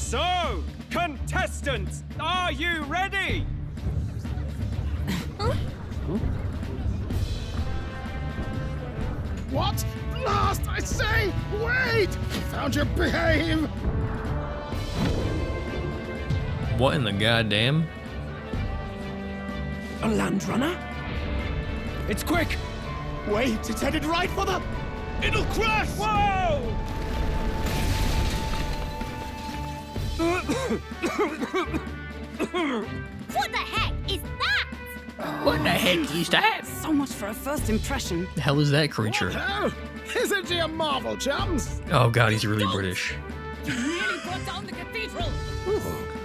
So, contestants, are you ready? What? Last, I say! Wait! Found your behave! What in the goddamn? A land runner? It's quick! Wait, it's headed right for the... It'll crash! Whoa! What the heck is that? What the heck is that? So much for a first impression. The hell is that creature? Hell, isn't he a marvel, chums? Oh god, he's really British. You nearly brought down the cathedral.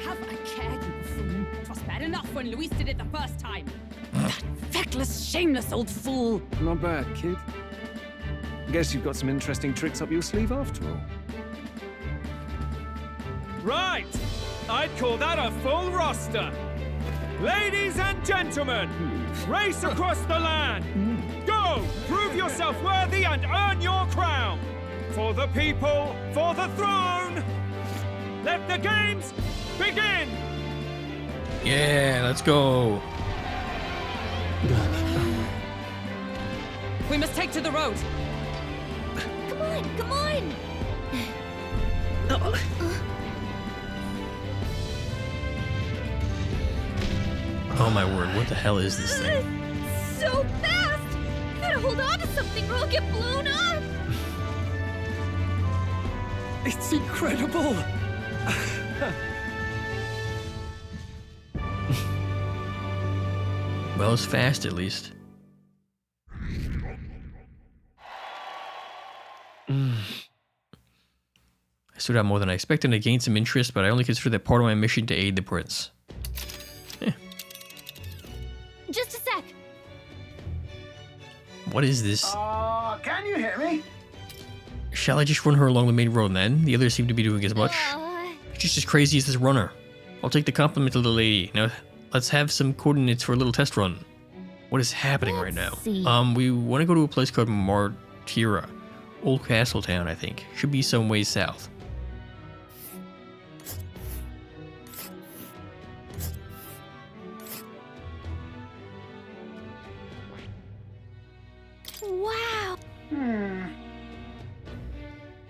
Have a care, you buffoon. 'Twas bad enough when Luis did it the first time. That feckless, shameless old fool. Not bad, kid. Guess you've got some interesting tricks up your sleeve after all. Right! I'd call that a full roster. Ladies and gentlemen, race across the land. Go! Prove yourself worthy and earn your crown. For the people, for the throne. Let the games begin! Yeah, let's go. We must take to the road. Come on, come on! Oh my word, what the hell is this thing? So fast! Gotta hold on to something or I'll get blown up! It's incredible! Well, it's fast at least. I stood out more than I expected and I gained some interest, but I only consider that part of my mission to aid the prince. Just a sec. What is this? Can you hear me? Shall I just run her along the main road then? The others seem to be doing as much. She's just as crazy as this runner. I'll take the compliment to the lady. Now, let's have some coordinates for a little test run. What is happening right now? see. We want to go to a place called Martira. Old Castle Town, I think. Should be some ways south. Wow!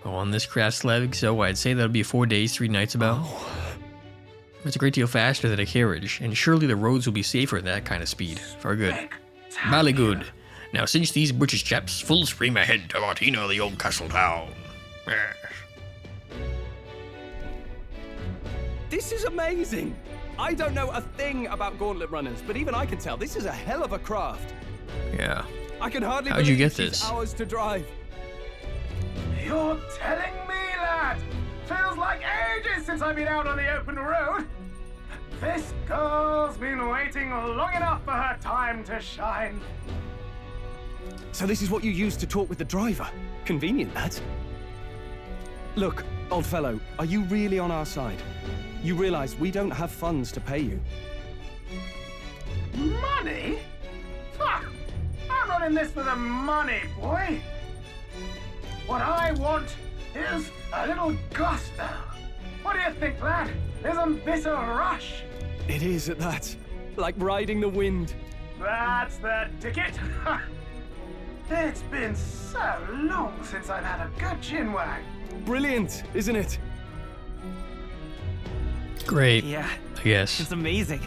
On this craft slab, so I'd say that'll be 4 days, 3 nights about. It's a great deal faster than a carriage, and surely the roads will be safer at that kind of speed. Very good. Bally good. Now cinch these British chaps full stream ahead to Martina, the old castle town. Yes. This is amazing! I don't know a thing about Gauntlet Runners, but even I can tell this is a hell of a craft. Yeah. I can hardly How'd you believe get she's this? hours to drive. You're telling me, lad? Feels like ages since I've been out on the open road. This girl's been waiting long enough for her time to shine. So this is what you use to talk with the driver? Convenient, that. Look, old fellow, are you really on our side? You realize we don't have funds to pay you. Money? Fuck! I'm not in this for the money, boy. What I want is a little gusto. What do you think, lad? Isn't this a rush? It is at that. Like riding the wind. That's the ticket. It's been so long since I've had a good chinwag. Brilliant, isn't it? Great. Yeah, I guess. it's amazing.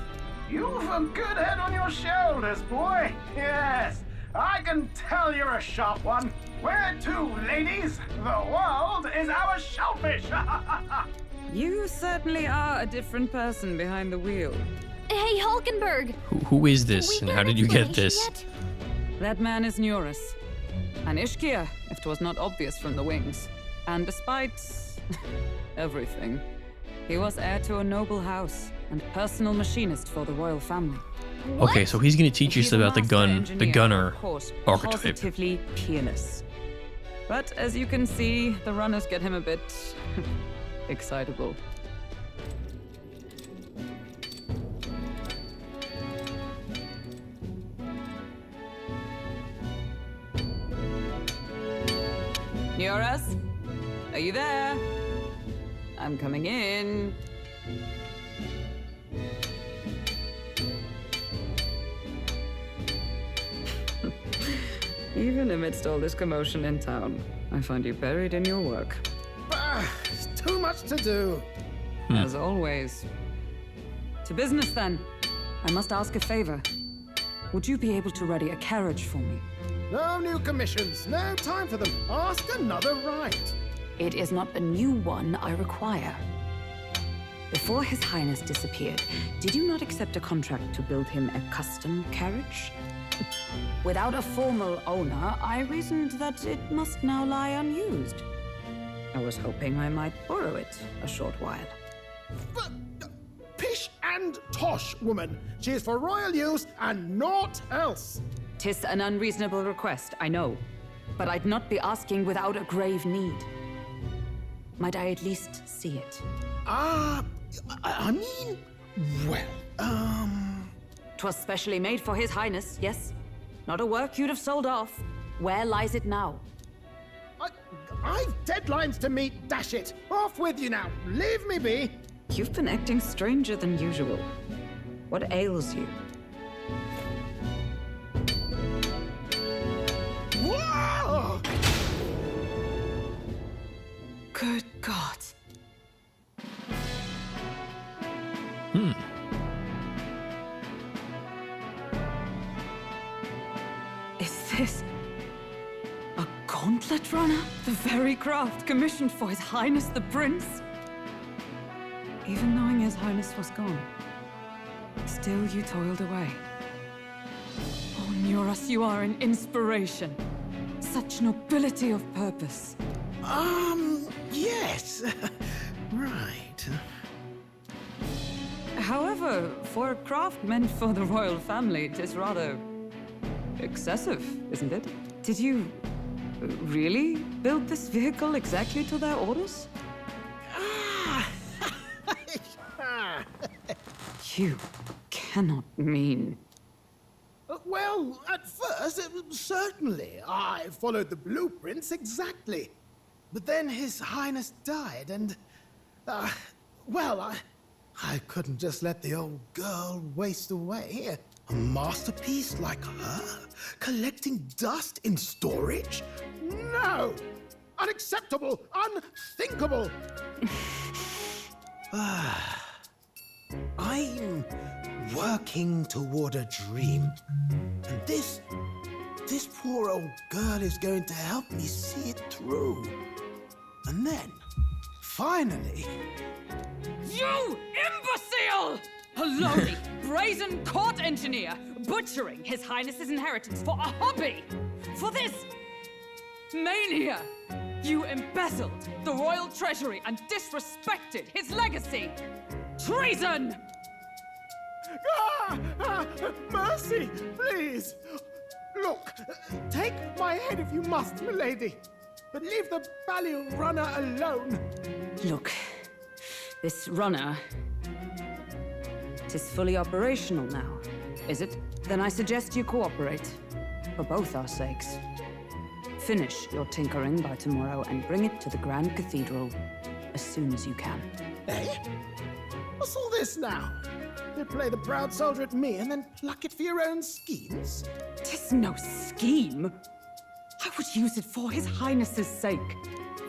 You've a good head on your shoulders, boy. Yes, I can tell you're a sharp one. Where to, ladies? The world is our shellfish. You certainly are a different person behind the wheel. Hey, Hulkenberg! Who is this, and how did you get this? Yet? That man is Neurus. An Ishkia, if 'twas not obvious from the wings. And despite everything, he was heir to a noble house and personal machinist for the royal family. Okay, so he's gonna teach us He's a about the master gun, the engineer, gunner of course, archetype. positively peerless. But as you can see, the runners get him a bit excitable. Neurus, are you there? I'm coming in. Even amidst all this commotion in town, I find you buried in your work. It's too much to do. As always. To business, then. I must ask a favor. Would you be able to ready a carriage for me? No new commissions. No time for them. Ask another right. It is not the new one I require. Before His Highness disappeared, did you not accept a contract to build him a custom carriage? Without a formal owner, I reasoned that it must now lie unused. I was hoping I might borrow it a short while. But, pish and tosh, woman. She is for royal use and naught else. 'Tis an unreasonable request, I know. But I'd not be asking without a grave need. Might I at least see it? I mean, well, 'Twas specially made for His Highness, yes? Not a work you'd have sold off. Where lies it now? I've deadlines to meet, dash it. Off with you now. Leave me be. You've been acting stranger than usual. What ails you? Whoa! Good God. Is this a Gauntlet Runner? The very craft commissioned for His Highness the Prince? Even knowing His Highness was gone, still you toiled away. Oh, Neuros, you are an inspiration. Such nobility of purpose. Yes. Right. However, for a craft meant for the royal family, it is rather excessive, isn't it? Did you really build this vehicle exactly to their orders? You cannot mean... Well, at first, certainly. I followed the blueprints exactly. But then His Highness died, and... well, I couldn't just let the old girl waste away. A masterpiece like her? Collecting dust in storage? No! Unacceptable! Unthinkable! I'm working toward a dream. And this poor old girl is going to help me see it through. And then, finally... You imbecile! A lowly, brazen court engineer, butchering His Highness's inheritance for a hobby! For this... mania! You embezzled the royal treasury and disrespected his legacy! Treason! Mercy, please! Look, take my head if you must, milady. But leave the value runner alone. Look, this runner... it is fully operational now, is it? Then I suggest you cooperate. For both our sakes. Finish your tinkering by tomorrow and bring it to the Grand Cathedral as soon as you can. Eh? What's all this now? You play the proud soldier at me and then pluck it for your own schemes? 'Tis no scheme. I would use it for His Highness's sake.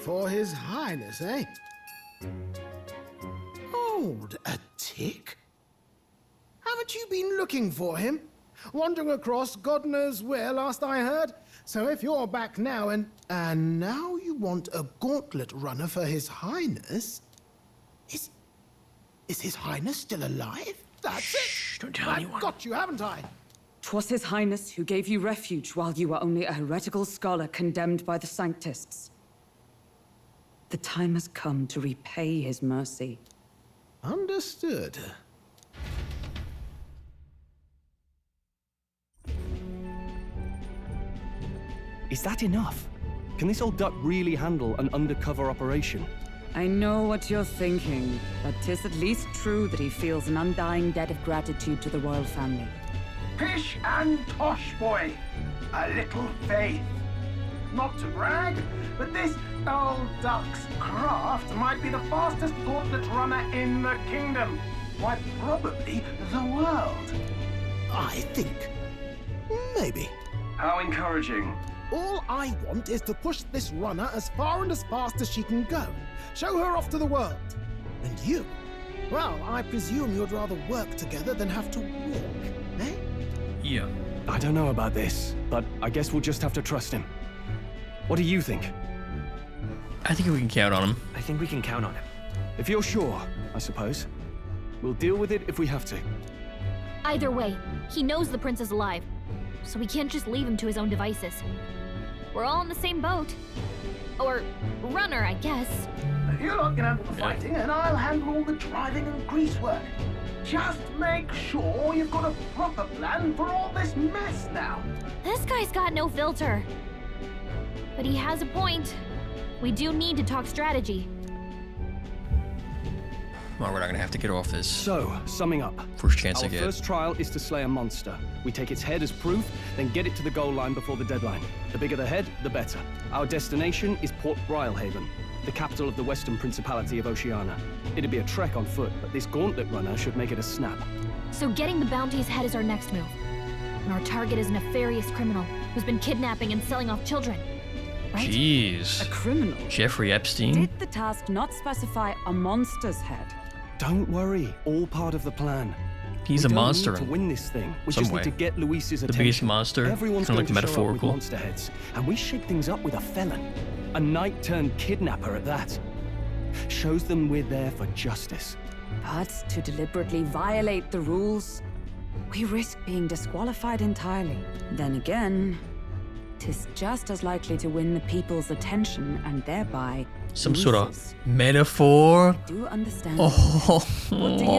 For His Highness, eh? Hold a tick. Haven't you been looking for him? Wandering across God knows where, last I heard. So if you're back now and now you want a Gauntlet Runner for His Highness? Is His Highness still alive? That's it! Don't tell anyone. I've got you, haven't I? 'Twas His Highness who gave you refuge while you were only a heretical scholar condemned by the Sanctists. The time has come to repay His mercy. Understood. Is that enough? Can this old duck really handle an undercover operation? I know what you're thinking, but 'tis at least true that he feels an undying debt of gratitude to the royal family. Pish and tosh, boy. A little faith. not to brag, but this old duck's craft might be the fastest gauntlet runner in the kingdom. Why, probably the world. I think. Maybe. How encouraging. All I want is to push this runner as far and as fast as she can go. Show her off to the world. And you? Well, I presume you'd rather work together than have to walk, eh? Yeah. I don't know about this, but I guess we'll just have to trust him. What do you think? I think we can count on him. I think we can count on him. If you're sure, I suppose. We'll deal with it if we have to. Either way, he knows the prince is alive, so we can't just leave him to his own devices. We're all in the same boat. Or runner, I guess. You lot can handle the fighting, and I'll handle all the driving and grease work. Just make sure you've got a proper plan for all this mess now. This guy's got no filter. But he has a point. We do need to talk strategy. Well, we're not gonna have to get off this. So, summing up. First chance I Our get. first trial is to slay a monster. We take its head as proof, then get it to the goal line before the deadline. The bigger the head, the better. Our destination is Port Brilehaven, the capital of the Western Principality of Oceania. It'd be a trek on foot, but this Gauntlet Runner should make it a snap. So getting the bounty's head is our next move. And our target is a nefarious criminal who's been kidnapping and selling off children. Right? Jeez. A criminal? Jeffrey Epstein? Did the task not specify a monster's head? Don't worry, all part of the plan. He's We a don't monster need to in win this thing. We some just way. need to get Luis's The attention. biggest monster, Everyone's kinda going like to show up with metaphorical. monster heads, and we shake things up with a felon, a knight-turned-kidnapper at that. Shows them we're there for justice. But to deliberately violate the rules, we risk being disqualified entirely. Then again, 'tis just as likely to win the people's attention and thereby Some sort of Luis's. metaphor. Do you understand? Oh. What do you think?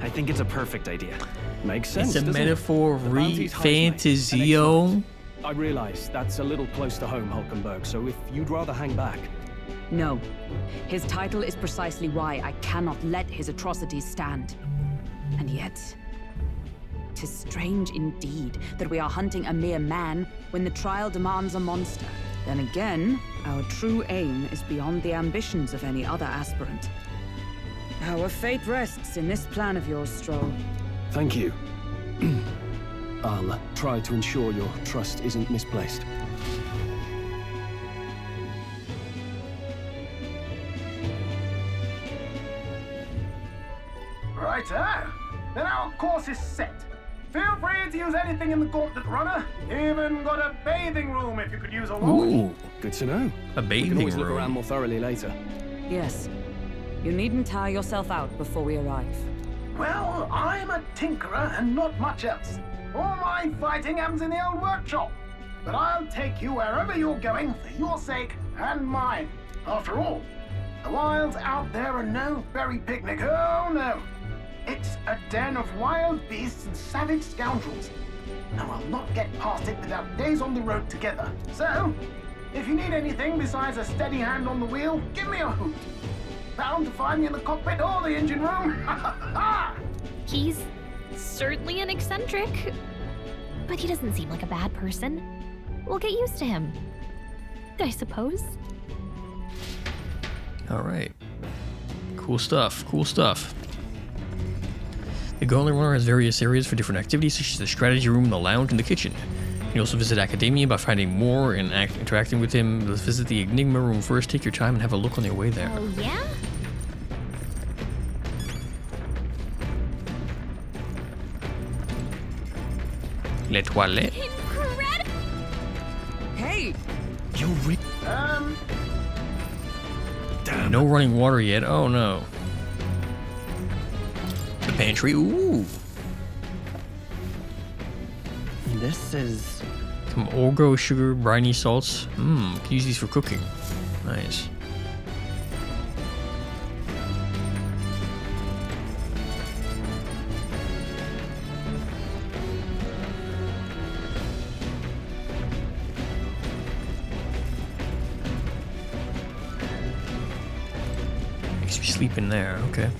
I think it's a perfect idea. Makes sense, It's a doesn't it? metaphor The bounty's highest mate, an ReFantazio. I realize that's a little close to home, Hulkenberg, so if you'd rather hang back. No. His title is precisely why I cannot let his atrocities stand. And yet, 'tis strange indeed that we are hunting a mere man when the trial demands a monster. Then again, our true aim is beyond the ambitions of any other aspirant. Our fate rests in this plan of yours, Stroll. Thank you. I'll try to ensure your trust isn't misplaced. Righto. Then our course is set. Feel free to use anything in the Gauntlet Runner. Even got a bathing room if you could use a wash. Ooh, Good to know. a We can bathing always look around room. more thoroughly later. Yes. You needn't tire yourself out before we arrive. Well, I'm a tinkerer and not much else. All my fighting happens in the old workshop. But I'll take you wherever you're going for your sake and mine. After all, the wilds out there are no berry picnic. Oh no. It's a den of wild beasts and savage scoundrels. And I'll not get past it without days on the road together. So, if you need anything besides a steady hand on the wheel, give me a hoot. Bound to find me in the cockpit or the engine room. He's certainly an eccentric, but he doesn't seem like a bad person. We'll get used to him, I suppose. All right. Cool stuff. Cool stuff. The Gauntlet Runner has various areas for different activities, such as the strategy room, the lounge, and the kitchen. You can also visit Academia by finding more and interacting with him. Let's visit the Enigma room first. Take your time and have a look on your way there. Oh, yeah? Les toilettes. Incredible! Hey! You're re- No running water yet. Oh no. The pantry. Ooh. This is... Some Orgo sugar, briny salts. Mmm. Can use these for cooking. Nice. Makes me sleep in there. Okay.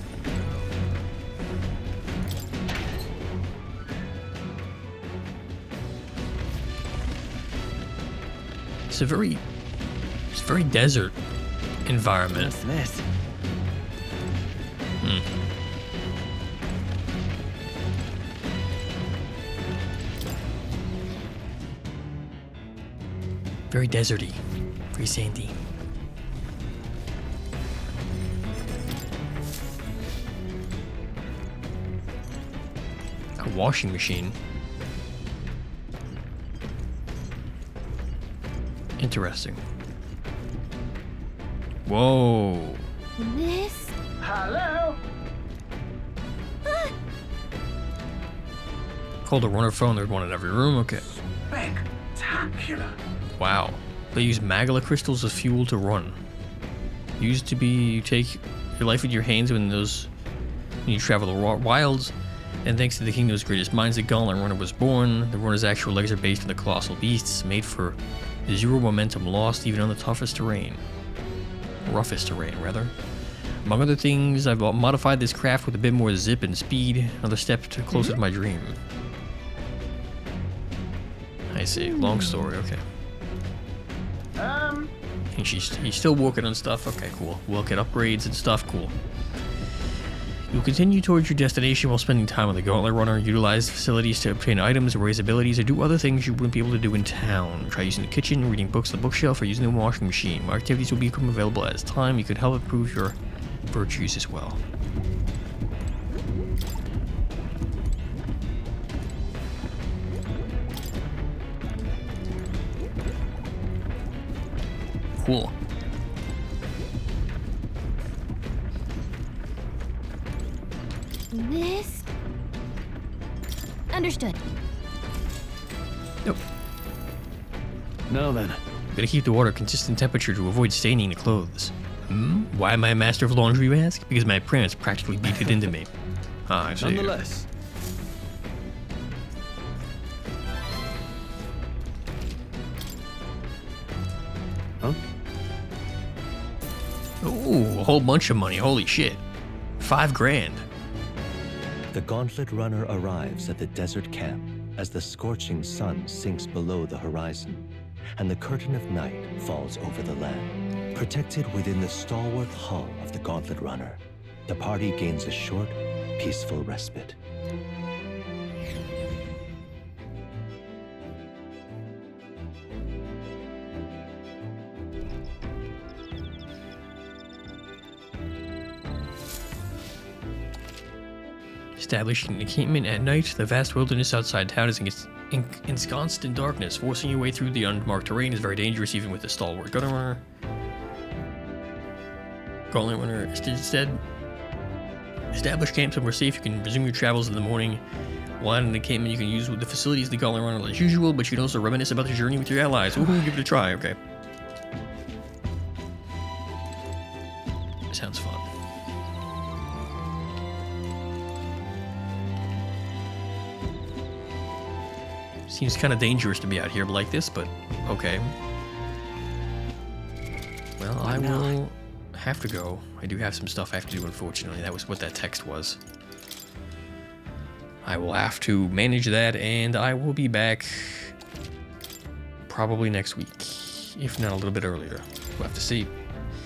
It's a very desert environment. What's this? Very deserty, very sandy. A washing machine. Interesting. Whoa. This? Hello? Called a runner phone, there's one in every room, okay. Spectacular. Wow. They use Magala crystals as fuel to run. Used to be, you take your life in your hands when you travel the wilds, and thanks to the kingdom's greatest minds, the Gauntlet Runner was born. The runner's actual legs are based on the colossal beasts, made for zero momentum lost even on the toughest terrain. Roughest terrain, rather. Among other things, I've modified this craft with a bit more zip and speed, another step closer to my dream. I see. Long story, okay. And he's still working on stuff. Okay, cool. Work at upgrades and stuff. Cool. You'll continue towards your destination while spending time on the Gauntlet Runner. Utilize facilities to obtain items, raise abilities, or do other things you wouldn't be able to do in town. Try using the kitchen, reading books on the bookshelf, or using the washing machine. More activities will become available as time. You can help improve your virtues as well. Cool. This? Understood. Nope. No then. Gotta keep the water consistent temperature to avoid staining the clothes. Why am I a master of laundry, you ask? Because my parents practically beat it into me. Ah, I see. Nonetheless. Huh? Ooh, a whole bunch of money. Holy shit. 5 grand. The Gauntlet Runner arrives at the desert camp as the scorching sun sinks below the horizon and the curtain of night falls over the land. Protected within the stalwart hull of the Gauntlet Runner, the party gains a short, peaceful respite. Establishing an encampment at night, the vast wilderness outside town is ensconced in darkness. Forcing your way through the unmarked terrain is very dangerous, even with the stalwart Gauntlet Runner. Instead, establish camp somewhere safe. You can resume your travels in the morning. While at an encampment, you can use the facilities of the Gauntlet Runner as usual, but you can also reminisce about the journey with your allies. Ooh, give it a try, okay. Sounds fun. Seems kind of dangerous to be out here like this, but okay. Well, I will have to go. I do have some stuff I have to do, unfortunately. That was what that text was. I will have to manage that, and I will be back probably next week, if not a little bit earlier. We'll have to see.